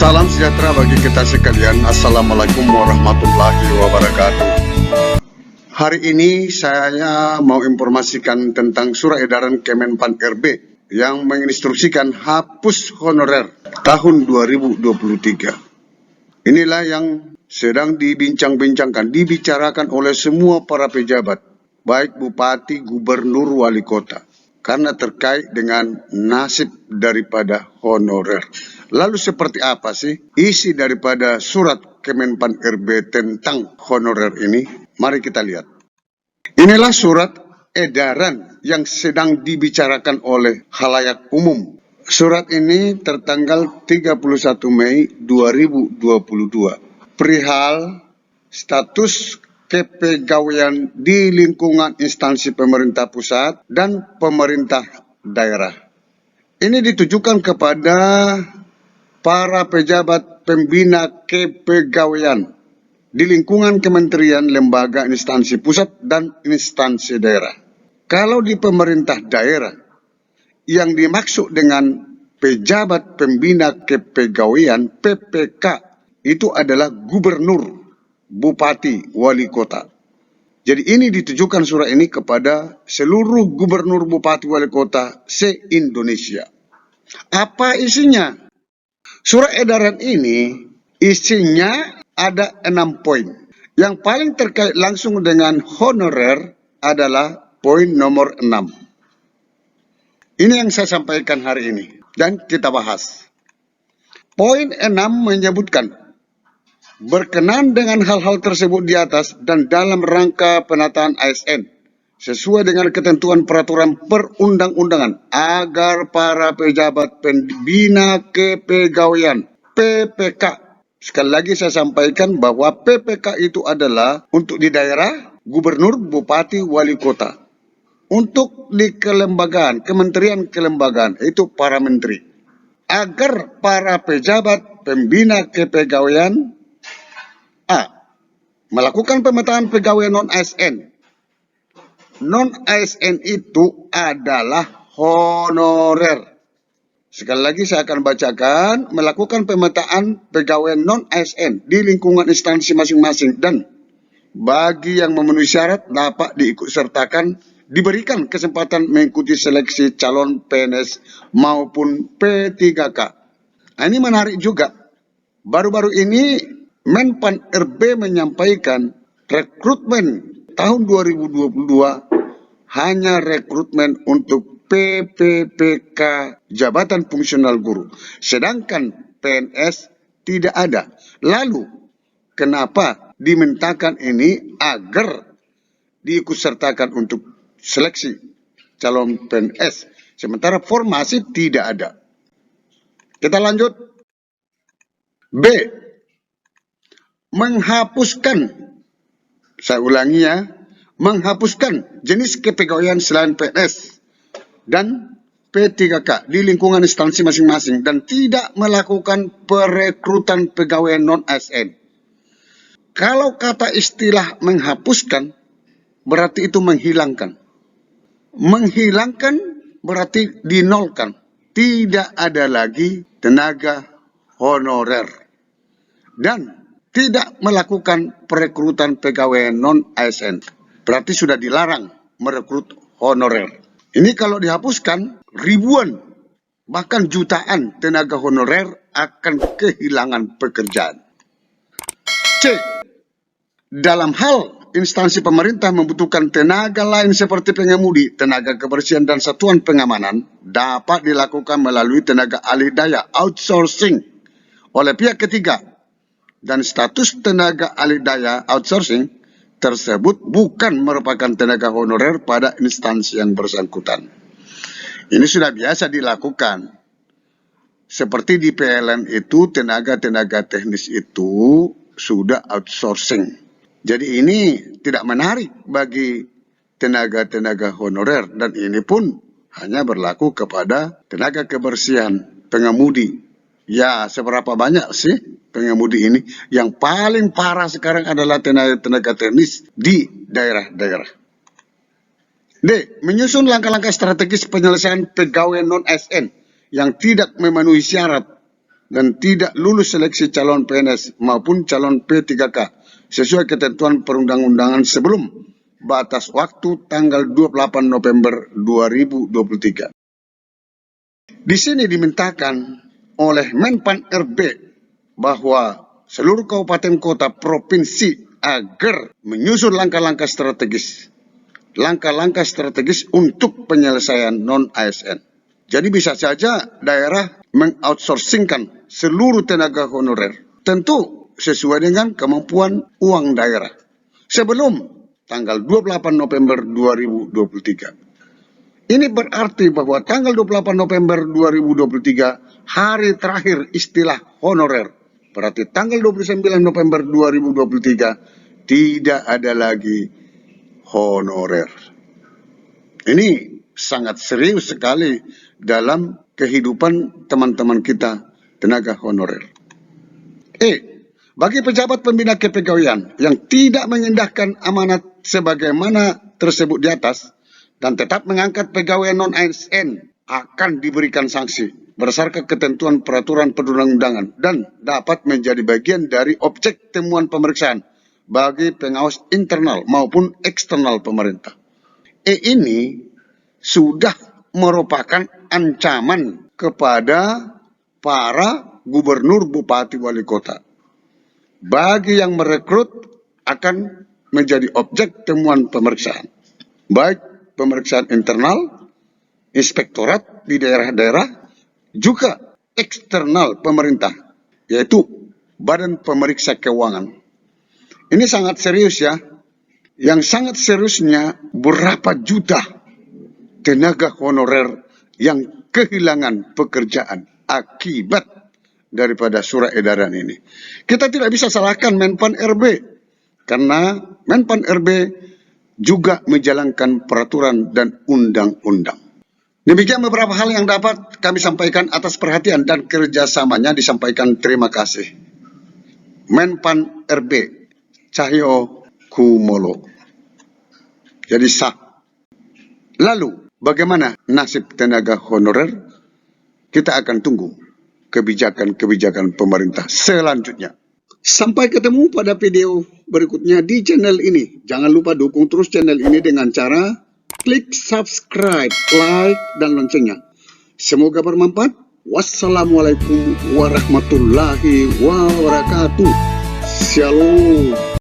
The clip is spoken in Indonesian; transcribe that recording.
Salam sejahtera bagi kita sekalian. Assalamualaikum warahmatullahi wabarakatuh. Hari ini saya mau informasikan tentang surat edaran Kemenpan RB yang menginstruksikan hapus honorer tahun 2023. Inilah yang sedang dibincang-bincangkan, dibicarakan oleh semua para pejabat, baik bupati, gubernur, wali kota, karena terkait dengan nasib daripada honorer. Lalu seperti apa sih isi daripada surat Kemenpan RB tentang honorer ini? Mari kita lihat. Inilah surat edaran yang sedang dibicarakan oleh khalayak umum. Surat ini tertanggal 31 Mei 2022. Perihal status kepegawaian di lingkungan instansi pemerintah pusat dan pemerintah daerah. Ini ditujukan kepada para pejabat pembina kepegawaian di lingkungan kementerian, lembaga, instansi pusat, dan instansi daerah. Kalau di pemerintah daerah, yang dimaksud dengan pejabat pembina kepegawaian PPK itu adalah gubernur, bupati, wali kota. Jadi ini ditujukan surat ini kepada seluruh gubernur, bupati, wali kota se-Indonesia. Apa isinya? Surat edaran ini isinya ada 6 poin. Yang paling terkait langsung dengan honorer adalah poin nomor 6. Ini yang saya sampaikan hari ini dan kita bahas. Poin 6 menyebutkan berkenan dengan hal-hal tersebut di atas dan dalam rangka penataan ASN sesuai dengan ketentuan peraturan perundang-undangan agar para pejabat pembina kepegawaian PPK, sekali lagi saya sampaikan bahwa PPK itu adalah untuk di daerah, gubernur, bupati, wali kota. Untuk di kelembagaan, kementerian kelembagaan itu para menteri. Agar para pejabat pembina kepegawaian melakukan pemetaan pegawai non-ASN. Non-ASN itu adalah honorer. Sekali lagi saya akan bacakan, melakukan pemetaan pegawai non-ASN di lingkungan instansi masing-masing dan bagi yang memenuhi syarat dapat diikutsertakan, diberikan kesempatan mengikuti seleksi calon PNS maupun P3K. Ini menarik juga. Baru-baru ini Menpan RB menyampaikan rekrutmen tahun 2022 hanya rekrutmen untuk PPPK Jabatan Fungsional Guru. Sedangkan PNS tidak ada. Lalu, kenapa dimintakan ini agar diikutsertakan untuk seleksi calon PNS? Sementara formasi tidak ada. Kita lanjut. B. Menghapuskan, saya ulangi ya, menghapuskan jenis kepegawaian selain PNS dan P3K di lingkungan instansi masing-masing dan tidak melakukan perekrutan pegawai non-ASN. Kalau kata istilah menghapuskan, berarti itu menghilangkan. Menghilangkan berarti dinolkan. Tidak ada lagi tenaga honorer. Dan tidak melakukan perekrutan pegawai non-ASN. Berarti sudah dilarang merekrut honorer. Ini kalau dihapuskan, ribuan, bahkan jutaan tenaga honorer akan kehilangan pekerjaan. C. Dalam hal instansi pemerintah membutuhkan tenaga lain seperti pengemudi, tenaga kebersihan, dan satuan pengamanan, dapat dilakukan melalui tenaga alih daya outsourcing oleh pihak ketiga. Dan status tenaga alih daya outsourcing tersebut bukan merupakan tenaga honorer pada instansi yang bersangkutan. Ini sudah biasa dilakukan. Seperti di PLN itu, tenaga-tenaga teknis itu sudah outsourcing. Jadi ini tidak menarik bagi tenaga-tenaga honorer. Dan ini pun hanya berlaku kepada tenaga kebersihan, pengemudi. Ya, seberapa banyak sih pengemudi ini? Yang paling parah sekarang adalah tenaga teknis di daerah-daerah. D. Menyusun langkah-langkah strategis penyelesaian pegawai non-ASN yang tidak memenuhi syarat dan tidak lulus seleksi calon PNS maupun calon P3K sesuai ketentuan perundang-undangan sebelum batas waktu tanggal 28 November 2023. Di sini dimintakan oleh Menpan RB bahwa seluruh kabupaten kota provinsi agar menyusun langkah-langkah strategis untuk penyelesaian non-ASN. Jadi bisa saja daerah mengoutsourcingkan seluruh tenaga honorer, tentu sesuai dengan kemampuan uang daerah sebelum tanggal 28 November 2023. Ini berarti bahwa tanggal 28 November 2023 hari terakhir istilah honorer. Berarti tanggal 29 November 2023 tidak ada lagi honorer. Ini sangat serius sekali dalam kehidupan teman-teman kita tenaga honorer. Bagi pejabat pembina kepegawaian yang tidak mengindahkan amanat sebagaimana tersebut di atas dan tetap mengangkat pegawai non-ASN akan diberikan sanksi berdasarkan ketentuan peraturan perundang-undangan dan dapat menjadi bagian dari objek temuan pemeriksaan bagi pengawas internal maupun eksternal pemerintah. Ini sudah merupakan ancaman kepada para gubernur, bupati, wali kota. Bagi yang merekrut akan menjadi objek temuan pemeriksaan. Baik pemeriksaan internal, inspektorat di daerah-daerah, juga eksternal pemerintah, yaitu Badan Pemeriksa Keuangan. Ini sangat serius ya. Yang sangat seriusnya berapa juta tenaga honorer yang kehilangan pekerjaan akibat daripada surat edaran ini. Kita tidak bisa salahkan Menpan RB karena Menpan RB juga menjalankan peraturan dan undang-undang. Demikian beberapa hal yang dapat kami sampaikan atas perhatian dan kerjasamanya disampaikan terima kasih. Menpan RB Cahyo Kumolo. Jadi sah. Lalu bagaimana nasib tenaga honorer? Kita akan tunggu kebijakan-kebijakan pemerintah selanjutnya. Sampai ketemu pada video berikutnya di channel ini. Jangan lupa dukung terus channel ini dengan cara klik subscribe, like, dan loncengnya. Semoga bermanfaat. Wassalamualaikum warahmatullahi wabarakatuh. Shalom.